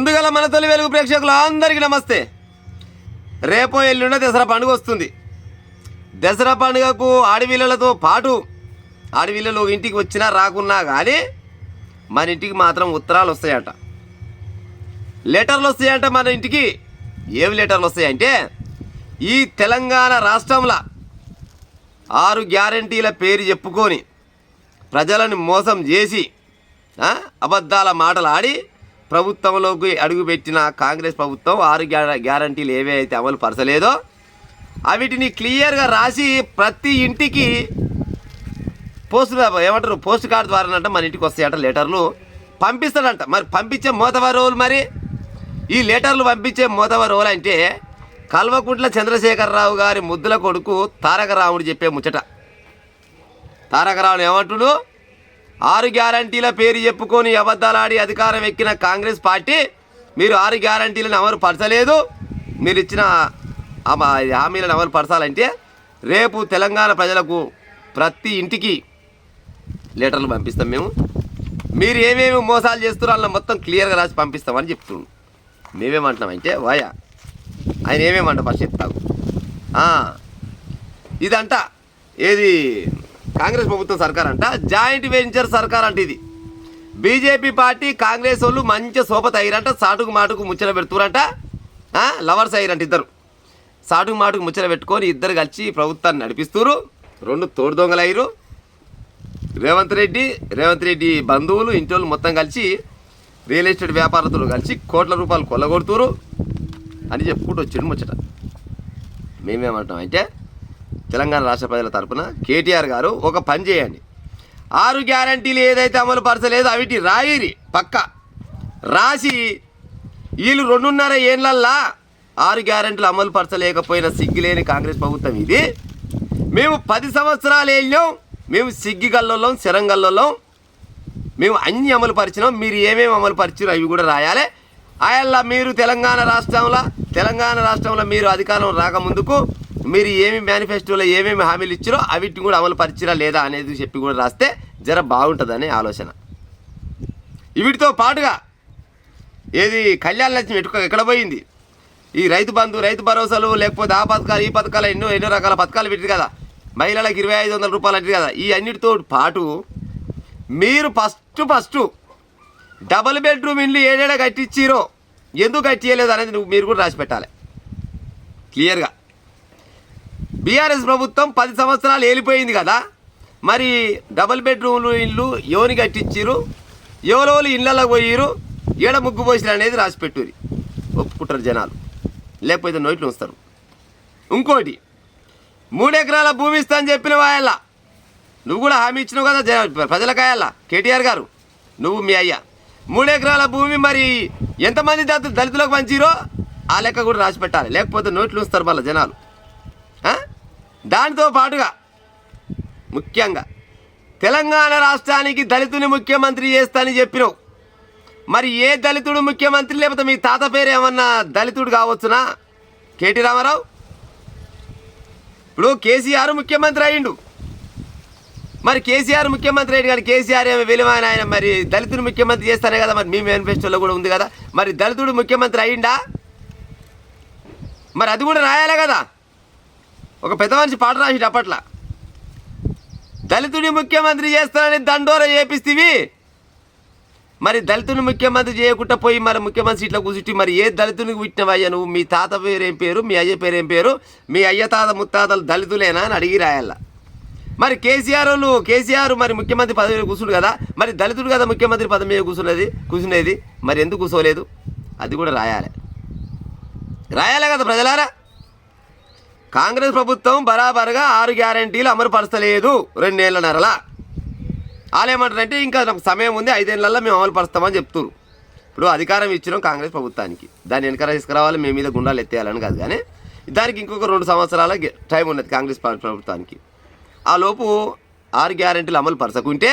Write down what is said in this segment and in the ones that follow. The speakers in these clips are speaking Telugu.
ముందుగల మన తొలి వెలుగు ప్రేక్షకులు అందరికీ నమస్తే. రేపో ఎల్లుండ దసరా పండుగ వస్తుంది. దసరా పండుగకు ఆడవిళ్ళతో పాటు ఆడవిళ్ళలో ఇంటికి వచ్చినా రాకున్నా కానీ మన ఇంటికి మాత్రం ఉత్తరాలు వస్తాయంట, లెటర్లు వస్తాయంట. మన ఇంటికి ఏమి లెటర్లు వస్తాయంటే, ఈ తెలంగాణ రాష్ట్రంలో 6 గ్యారంటీల పేరు చెప్పుకొని ప్రజలను మోసం చేసి అబద్ధాల మాటలు ఆడి ప్రభుత్వంలోకి అడుగుపెట్టిన కాంగ్రెస్ ప్రభుత్వం 6 గ్యారంటీలు ఏవైతే అమలు పరచలేదో అవిటిని క్లియర్గా రాసి ప్రతి ఇంటికి పోస్ట్ కార్డు ద్వారా మన ఇంటికి వస్తాయంట, లెటర్లు పంపిస్తాడంట. మరి పంపించే మోతవరోలు, మరి ఈ లెటర్లు పంపించే మోతవరోలు అంటే కల్వకుంట్ల చంద్రశేఖరరావు గారి ముద్దుల కొడుకు తారక రాముడు చెప్పే ముచ్చట. తారక రాముడు ఏమంటుడు, 6 గ్యారంటీల పేరు చెప్పుకొని అబద్ధాలాడి అధికారం ఎక్కిన కాంగ్రెస్ పార్టీ మీరు 6 గ్యారంటీలను అమలు పరచలేదు, మీరు ఇచ్చిన హామీలను అమలు పరచాలంటే రేపు తెలంగాణ ప్రజలకు ప్రతి ఇంటికి లెటర్లు పంపిస్తాం మేము, మీరు ఏమేమి మోసాలు చేస్తున్నారో అలా మొత్తం క్లియర్గా రాసి పంపిస్తామని చెప్తున్నాం. మేమేమంటున్నామంటే వాయా ఆయన ఏమేమంట ఫస్ట్ చెప్తాకు. ఇదంట ఏది కాంగ్రెస్ ప్రభుత్వం సర్కార్ అంట, జాయింట్ వెంచర్ సర్కార్ అంటే ఇది. బీజేపీ పార్టీ కాంగ్రెస్ వాళ్ళు మంచి సోపత అయ్యారంట, సాటుకు మాటుకు ముచ్చట పెడుతురంట, లవర్స్ అయ్యారంట. ఇద్దరు సాటుకు మాటుకు ముచ్చట పెట్టుకొని ఇద్దరు కలిసి ప్రభుత్వాన్ని నడిపిస్తున్నారు. 2 తోడు దొంగలు అయ్యారు. రేవంత్ రెడ్డి బంధువులు ఇంటి మొత్తం కలిసి రియల్ ఎస్టేట్ వ్యాపారస్తులు కలిసి కోట్ల రూపాయలు కొల్లగొడుతురు అని చెప్పుకుంటూ వచ్చిండు ముచ్చట. మేమేమంటాం అంటే, తెలంగాణ రాష్ట్ర ప్రజల తరఫున కేటీఆర్ గారు ఒక పని చేయండి, 6 గ్యారంటీలు ఏదైతే అమలు పరచలేదో అవిటి రాయిరి పక్క రాసి వీళ్ళు 2.5 ఏళ్ళల్లా 6 గ్యారంటీలు అమలు పరచలేకపోయిన సిగ్గులేని కాంగ్రెస్ ప్రభుత్వం ఇది. మేము 10 సంవత్సరాలు వెళ్ళాం, మేము సిగ్గిగల్లో శరంగల్లో మేము అన్ని అమలు పరిచినాం, మీరు ఏమేమి అమలు పరిచారో అవి కూడా రాయాలి. ఆయల్లా మీరు తెలంగాణ రాష్ట్రంలో మీరు అధికారం రాకముందుకు మీరు ఏమి మేనిఫెస్టోలో ఏమేమి హామీలు ఇచ్చారో అవిటిని కూడా అమలు పరిచిరా లేదా అనేది చెప్పి కూడా రాస్తే జర బాగుంటుందనే ఆలోచన. వీటితో పాటుగా ఏది కళ్యాణ లక్ష్మి ఎక్కడ పోయింది, ఈ రైతు భరోసాలు లేకపోతే ఆ పథకాలు ఈ పథకాలు ఎన్నో రకాల పథకాలు పెట్టిరు కదా, మహిళలకు 2500 రూపాయలు అంటే కదా, ఈ అన్నిటితో పాటు మీరు ఫస్ట్ డబుల్ బెడ్రూమ్ ఇల్లు ఏడేడ కట్టించిరో ఎందుకు కట్టియలేదు అనేది మీరు కూడా రాసి పెట్టాలి క్లియర్గా. బీఆర్ఎస్ ప్రభుత్వం 10 సంవత్సరాలు వెళ్ళిపోయింది కదా, మరి డబుల్ బెడ్రూమ్లు ఇల్లు ఎవరిని కట్టించిరు, ఎవరెవరు ఇళ్ళలోకి పోయిరు, ఏడ ముగ్గు పోసిరు అనేది రాసి పెట్టురి, ఒప్పుకుంటారు జనాలు, లేకపోతే నోట్లు వస్తారు. ఇంకోటి 3 ఎకరాల భూమి ఇస్తా అని చెప్పిన వాయల్లా నువ్వు కూడా హామీ ఇచ్చినావు కదా ప్రజలకాయల్లా. కేటీఆర్ గారు నువ్వు మీ అయ్యా 3 ఎకరాల భూమి మరి ఎంతమంది దళితులకు పంచిరో ఆ లెక్క కూడా రాసి పెట్టాలి, లేకపోతే నోట్లు వస్తారు మళ్ళీ జనాలు. దానితో పాటుగా ముఖ్యంగా తెలంగాణ రాష్ట్రానికి దళితుని ముఖ్యమంత్రి చేస్తానని చెప్పినావు, మరి ఏ దళితుడు ముఖ్యమంత్రి, లేకపోతే మీ తాత పేరు ఏమన్నా దళితుడు కావచ్చునా కేటీ రామారావు? ఇప్పుడు కేసీఆర్ ముఖ్యమంత్రి అయ్యిండు, మరి కేసీఆర్ ముఖ్యమంత్రి అయ్యిండు కానీ కేసీఆర్ ఏమి విలువైన ఆయన మరి దళితుడు ముఖ్యమంత్రి చేస్తానే కదా, మరి మీ మేనిఫెస్టోలో కూడా ఉంది కదా, మరి దళితుడు ముఖ్యమంత్రి అయ్యిండా? మరి అది కూడా రాయాలే కదా. ఒక పెద్ద మనిషి పాట రాసిడు అప్పట్లా, దళితుడి ముఖ్యమంత్రి చేస్తానని దండోర చేపిస్తేవి, మరి దళితుని ముఖ్యమంత్రి చేయకుండా పోయి మరి ముఖ్యమంత్రి సీట్లో కూర్చుంటే మరి ఏ దళితునికి పుట్టినవయ్యా నువ్వు, మీ తాత పేరు ఏం పేరు, మీ అయ్య పేరు ఏం పేరు, మీ అయ్య తాత ముత్తాతలు దళితులేనా అని అడిగి రాయాల. మరి కేసీఆర్ మరి ముఖ్యమంత్రి పదవి మీద కూర్చుండు కదా, మరి దళితుడు కదా ముఖ్యమంత్రి పదవి మీద కూర్చునేది, మరి ఎందుకు కూర్చోలేదు అది కూడా రాయాలే కదా ప్రజలారా. కాంగ్రెస్ ప్రభుత్వం బరాబరుగా 6 గ్యారంటీలు అమలు పరచలేదు 2 ఏళ్ళన్నరలా. వాళ్ళు ఏమంటారంటే ఇంకా నాకు సమయం ఉంది, 5 ఏళ్ళల్లో మేము అమలు పరుస్తామని చెప్తున్నారు. ఇప్పుడు అధికారం ఇచ్చినాం కాంగ్రెస్ ప్రభుత్వానికి, దాన్ని వెనక తీసుకురావాలి, మేము మీద గుండాలు ఎత్తేయాలని కాదు, కానీ దానికి ఇంకొక 2 సంవత్సరాల టైం ఉన్నది కాంగ్రెస్ ప్రభుత్వానికి. ఆ లోపు 6 గ్యారంటీలు అమలు పరచకుంటే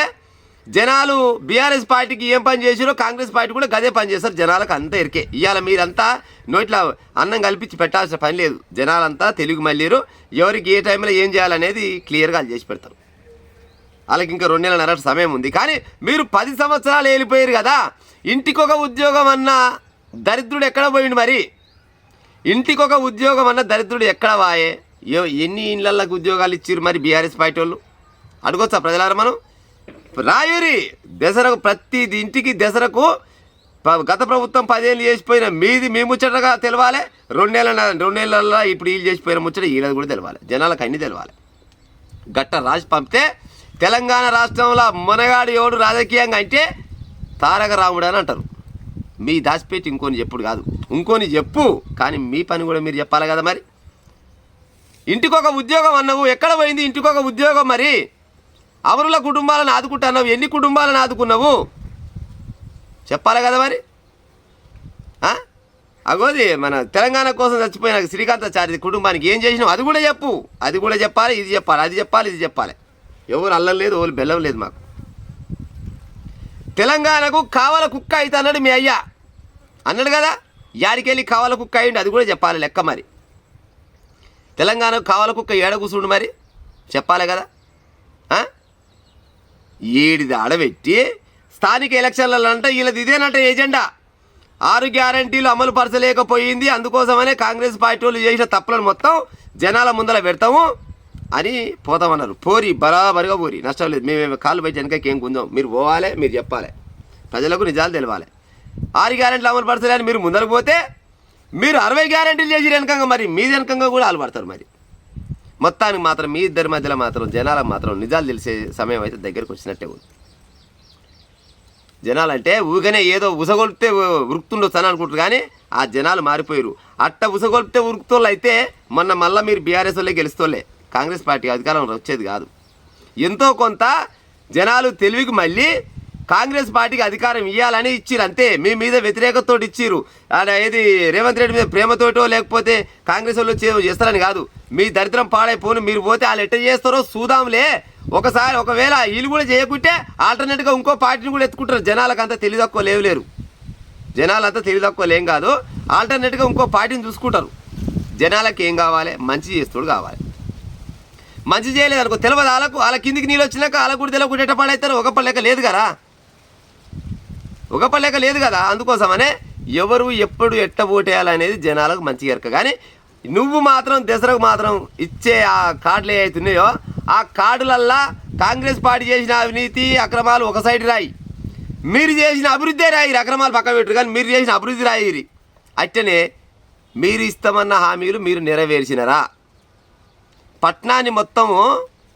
జనాలు బీఆర్ఎస్ పార్టీకి ఏం పని చేసారో కాంగ్రెస్ పార్టీ కూడా గదే పని చేస్తారు. జనాలకు అంతా ఎరికే. ఇవాళ మీరంతా నోట్ల అన్నం కల్పించి పెట్టాల్సిన పని లేదు, జనాలంతా తెలుగు మళ్ళీరు, ఎవరికి ఏ టైంలో ఏం చేయాలనేది క్లియర్గా చేసి పెడతారు. వాళ్ళకి ఇంకా 2 నెలల సమయం ఉంది. కానీ మీరు 10 సంవత్సరాలు వెళ్ళిపోయారు కదా, ఇంటికొక ఉద్యోగం అన్నా దరిద్రుడు ఎక్కడ పోయిండు మరి? ఇంటికి ఒక ఉద్యోగం అన్న దరిద్రుడు ఎక్కడ వాయే? ఎన్ని ఇళ్ళకి ఉద్యోగాలు ఇచ్చిర్రు మరి బీఆర్ఎస్ పార్టీ వాళ్ళు? అడగొచ్చా ప్రజలారా మనం? రాయురి దసరకు ప్రతి ఇంటికి దసరకు గత ప్రభుత్వం 10 ఏళ్ళు చేసిపోయిన మీ ముచ్చటగా తెలవాలి. 2 నెలల్లో ఇప్పుడు వీళ్ళు చేసిపోయిన ముచ్చట వీళ్ళది కూడా తెలవాలి. జనాలకు అన్నీ తెలవాలి. గట్ట రాసి పంపితే తెలంగాణ రాష్ట్రంలో మునగాడు ఎవడు రాజకీయంగా అంటే తారక రాముడు అని అంటారు. మీ దాచిపెట్టి ఇంకోని చెప్పుడు కాదు, ఇంకోని చెప్పు, కానీ మీ పని కూడా మీరు చెప్పాలి కదా మరి. ఇంటికొక ఉద్యోగం అన్నావు, ఎక్కడ పోయింది ఇంటికొక ఉద్యోగం మరి? అమరుల కుటుంబాలను ఆదుకుంటున్నావు, ఎన్ని కుటుంబాలను ఆదుకున్నావు చెప్పాలి కదా మరి. అగోది మన తెలంగాణ కోసం చచ్చిపోయిన శ్రీకాంతాచారి కుటుంబానికి ఏం చేసినావు అది కూడా చెప్పు. అది కూడా చెప్పాలి, ఇది చెప్పాలి, అది చెప్పాలి, ఇది చెప్పాలి. ఎవరు అల్లం లేదు, ఎవరు బెల్లం లేదు మాకు. తెలంగాణకు కావల కుక్క అయితే అన్నాడు మీ అయ్యా, అన్నాడు కదా. యాడికెళ్ళి కావల కుక్క అయ్యింది అది కూడా చెప్పాలి లెక్క మరి. తెలంగాణకు కావల కుక్క ఏడ కూర్చుండు మరి చెప్పాలి కదా. ఏడిది ఆడబెట్టి స్థానిక ఎలక్షన్లలో అంటే వీళ్ళది ఇదేనంట ఎజెండా. 6 గ్యారంటీలు అమలు పరచలేకపోయింది, అందుకోసమనే కాంగ్రెస్ పార్టీ వాళ్ళు చేసిన తప్పులను మొత్తం జనాల ముందర పెడతాము అని పోతామన్నారు. పోరి బరాబరిగా పోరి, నష్టం లేదు. మేము కాళ్ళు బయట వెనకకి ఏం గుందాం, మీరు పోవాలి, మీరు చెప్పాలి, ప్రజలకు నిజాలు తెలవాలి. 6 గ్యారెంటీలు అమలు పరచలేని మీరు ముందరకు పోతే మీరు 60 గ్యారెంటీలు చేసి వెనకంగా మరి మీ వెనకంగా కూడా వాళ్ళు పడతారు మరి. మొత్తానికి మాత్రం మీ ఇద్దరి మధ్యలో మాత్రం జనాలకు మాత్రం నిజాలు తెలిసే సమయం అయితే దగ్గరికి వచ్చినట్టే ఉంది. జనాలంటే ఊగనే ఏదో ఉసగొలిపితే ఉరుకుతుండొచ్చు అని అనుకుంటారు, కానీ ఆ జనాలు మారిపోయారు. అట్ట ఉసగొలిపితే ఉరుకుతోళ్ళు అయితే మళ్ళీ మీరు బీఆర్ఎస్ వాళ్ళే గెలుస్తోళ్ళే, కాంగ్రెస్ పార్టీ అధికారం వచ్చేది కాదు. ఎంతో కొంత జనాలు తెలివికి మళ్ళీ కాంగ్రెస్ పార్టీకి అధికారం ఇవ్వాలని ఇచ్చిరు అంతే. మీ మీద వ్యతిరేకతతో ఇచ్చిరు, ఏది రేవంత్ రెడ్డి మీద ప్రేమతోటో లేకపోతే కాంగ్రెస్ వాళ్ళు చేస్తారని కాదు. మీ దరిద్రం పాడైపోను, మీరు పోతే వాళ్ళు ఎట్ట చేస్తారో చూద్దాంలే. ఒకవేళ వీళ్ళు కూడా చేయకుంటే ఆల్టర్నేట్గా ఇంకో పార్టీని కూడా ఎత్తుకుంటారు. జనాలకు అంతా తెలివి తక్కువ లేరు, జనాలంతా తెలివి తక్కువ లేం కాదు. ఆల్టర్నేట్గా ఇంకో పార్టీని చూసుకుంటారు. జనాలకు ఏం కావాలి? మంచి చేస్తుడు కావాలి. మంచి చేయలేదు అనుకో తెలియదు వాళ్ళ కిందికి నీళ్ళు వచ్చినాక వాళ్ళకు కూడా తెలియకుండా ఎట్ట పాడవుతారు? ఒక పల్లెక లేదు కదా. అందుకోసమనే ఎవరు ఎప్పుడు ఎట్ట ఓటేయాలనేది జనాలకు మంచిగా ఎరక. కానీ నువ్వు మాత్రం దసరకు మాత్రం ఇచ్చే ఆ కార్డులు ఏవైతున్నాయో ఆ కార్డులల్లా కాంగ్రెస్ పార్టీ చేసిన అవినీతి అక్రమాలు ఒక సైడ్ రాయి, మీరు చేసిన అభివృద్ధి రాయి. అక్రమాలు పక్క పెట్టరు, కానీ మీరు చేసిన అభివృద్ధి రాయి. అట్టనే మీరు ఇస్తామన్న హామీలు మీరు నెరవేర్చినరా? పట్నాన్ని మొత్తము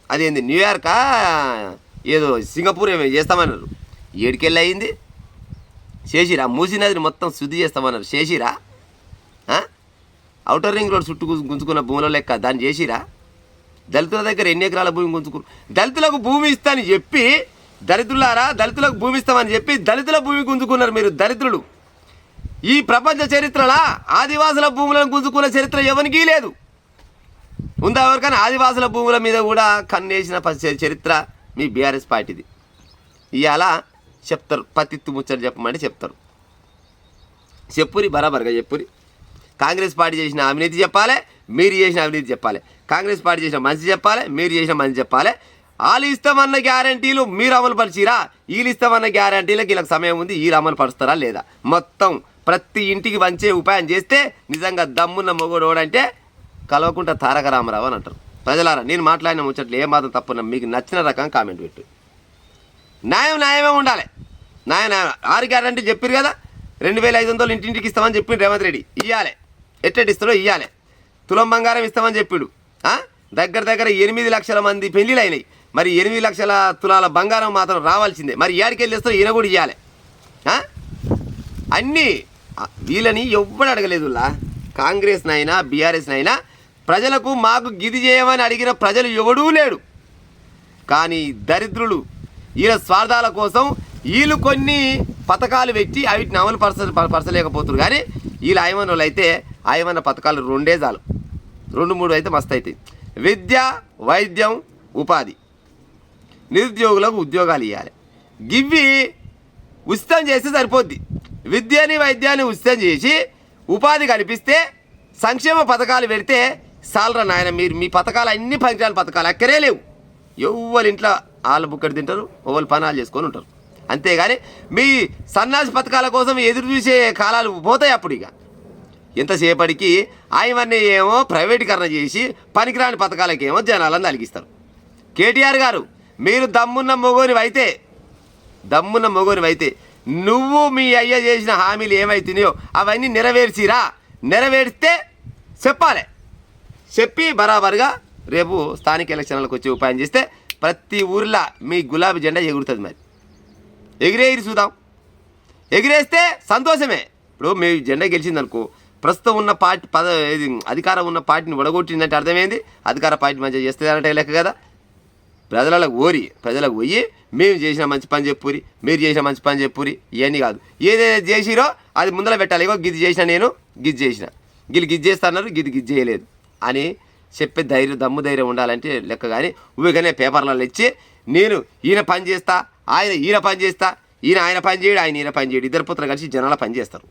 అదేంది న్యూయార్కా ఏదో సింగపూర్ ఏమో చేస్తామన్నారు, ఏడికెళ్ళి అయింది చేసిరా? మూసీ నదిని మొత్తం శుద్ధి చేస్తామన్నారు, చేసిరా? ఔటర్ రింగ్ రోడ్ చుట్టూ గుంజుకున్న భూముల లెక్క దాన్ని చేసిరా? దళితుల దగ్గర ఎన్ని ఎకరాల భూమి గుంజుకున్నారు? దళితులకు భూమి ఇస్తామని చెప్పి దళితులారా దళితులకు భూమి ఇస్తామని చెప్పి దళితుల భూమి గుంజుకున్నారు మీరు దరిద్రులు. ఈ ప్రపంచ చరిత్రలా ఆదివాసుల భూములను గుంజుకున్న చరిత్ర ఎవరికీ లేదు. ఉందా ఎవరికైనా? ఆదివాసుల భూముల మీద కూడా కన్నేసిన చరిత్ర మీ బీఆర్ఎస్ పార్టీది. ఇవాళ చెప్తారు, పత్తిత్తు ముచ్చట చెప్పమంటే చెప్తారు. చెప్పురి, బరాబర్గా చెప్పురి. కాంగ్రెస్ పార్టీ చేసిన అవినీతి చెప్పాలి, మీరు చేసిన అవినీతి చెప్పాలి. కాంగ్రెస్ పార్టీ చేసిన మంచి చెప్పాలి, మీరు చేసిన మంచి చెప్పాలి. వాళ్ళు ఇస్తామన్న గ్యారంటీలు మీరు అమలు పరిచిరా? వీళ్ళు ఇస్తామన్న గ్యారంటీలకు వీళ్ళకి సమయం ఉంది, వీళ్ళు అమలు పరుస్తారా లేదా? మొత్తం ప్రతి ఇంటికి వంచే ఉపాయం చేస్తే నిజంగా దమ్మున్న మొగోడు ఓడంటే కలవకుంట తారక రామారావు అని అంటారు. ప్రజలారా, నేను మాట్లాడిన ముచ్చట్లు ఏ మాత్రం తప్పున్నా మీకు నచ్చిన రకం కామెంట్ పెట్టు. న్యాయమే ఉండాలి. న్యాయం 6 గ్యారంటీ చెప్పారు కదా, 2500 ఇంటింటికి ఇస్తామని చెప్పిండు రేవంత్ రెడ్డి. ఇవ్వాలి, ఎట్టెట్ ఇస్తాడో ఇవ్వాలి. తులం బంగారం ఇస్తామని చెప్పాడు. దగ్గర 8 లక్షల మంది పెళ్ళిళ్ళు అయినాయి. మరి 8 లక్షల తులాల బంగారం మాత్రం రావాల్సిందే. మరి ఏడికెళ్ళి ఇస్తారో ఈయన కూడా ఇవ్వాలి. అన్నీ వీళ్ళని ఎవ్వడు అడగలేదులా, కాంగ్రెస్నైనా బీఆర్ఎస్నైనా ప్రజలకు మాకు గిది చేయమని అడిగిన ప్రజలు ఎవడూ లేడు. కానీ దరిద్రులు వీళ్ళ స్వార్థాల కోసం వీళ్ళు కొన్ని పథకాలు పెట్టి వీటిని అమలు పరచలేకపోతున్నారు. కానీ వీళ్ళు ఆయమన్న వాళ్ళు అయితే ఆయమన్న పథకాలు 2 చాలు, 2-3 అయితే మస్తు అవుతాయి. విద్య, వైద్యం, ఉపాధి, నిరుద్యోగులకు ఉద్యోగాలు ఇవ్వాలి. గివ్వి ఉచితం చేస్తే సరిపోద్ది. విద్యని వైద్యాన్ని ఉచితం చేసి ఉపాధి కల్పిస్తే సంక్షేమ పథకాలు పెడితే సాలరా నాయన. మీరు మీ పథకాలు అన్ని పనికిరాని పథకాలు అక్కడే లేవు. ఎవరి ఇంట్లో వాళ్ళు బుక్కడి తింటారు, ఎవరు పనాలు చేసుకొని ఉంటారు. అంతేగాని మీ సన్నాసి పథకాల కోసం ఎదురు చూసే కాలాలు పోతాయి అప్పుడు. ఇక ఎంతసేపటికి ఆయమన్నీ ఏమో ప్రైవేటీకరణ చేసి పనికిరాని పథకాలకేమో జనాలను తలిగిస్తారు. కేటీఆర్ గారు, మీరు దమ్మున్న మొగోనివైతే నువ్వు మీ అయ్య చేసిన హామీలు ఏమైతున్నాయో అవన్నీ నెరవేరిస్తే చెప్పి బరాబరుగా రేపు స్థానిక ఎలక్షన్లకు వచ్చి ఉపాయం చేస్తే ప్రతి ఊర్లో మీ గులాబీ జెండా ఎగురుతుంది. మరి ఎగిరేరి చూద్దాం. ఎగిరేస్తే సంతోషమే. ఇప్పుడు మీ జెండా గెలిచిందనుకో, ప్రస్తుతం ఉన్న పార్టీ అధికారం ఉన్న పార్టీని ఒడగొట్టిందంటే అర్థమైంది. అధికార పార్టీ మంచిగా చేస్తుంది అంటే లెక్క కదా. ప్రజలకు పోయి మేము చేసిన మంచి పని చెప్పురి, మీరు చేసిన మంచి పని చెప్పురి, ఇవన్నీ కాదు. ఏదైతే చేసిరో అది ముందర పెట్టాలి. ఇగో గిది చేసిన, నేను గిది చేసిన, గిది చేస్తా అన్నారు, గిది చేయలేదు అని చెప్పే దమ్ము ధైర్యం ఉండాలంటే లెక్క. కానీ ఊరికనే పేపర్లలో ఇచ్చి నేను ఈయన పని చేస్తా, ఈయన పని చేస్తా, ఆయన పని చేయడు, ఈయన పని చేయడు, ఇద్దరు పుత్రులు కలిసి జనాల పని చేస్తారు.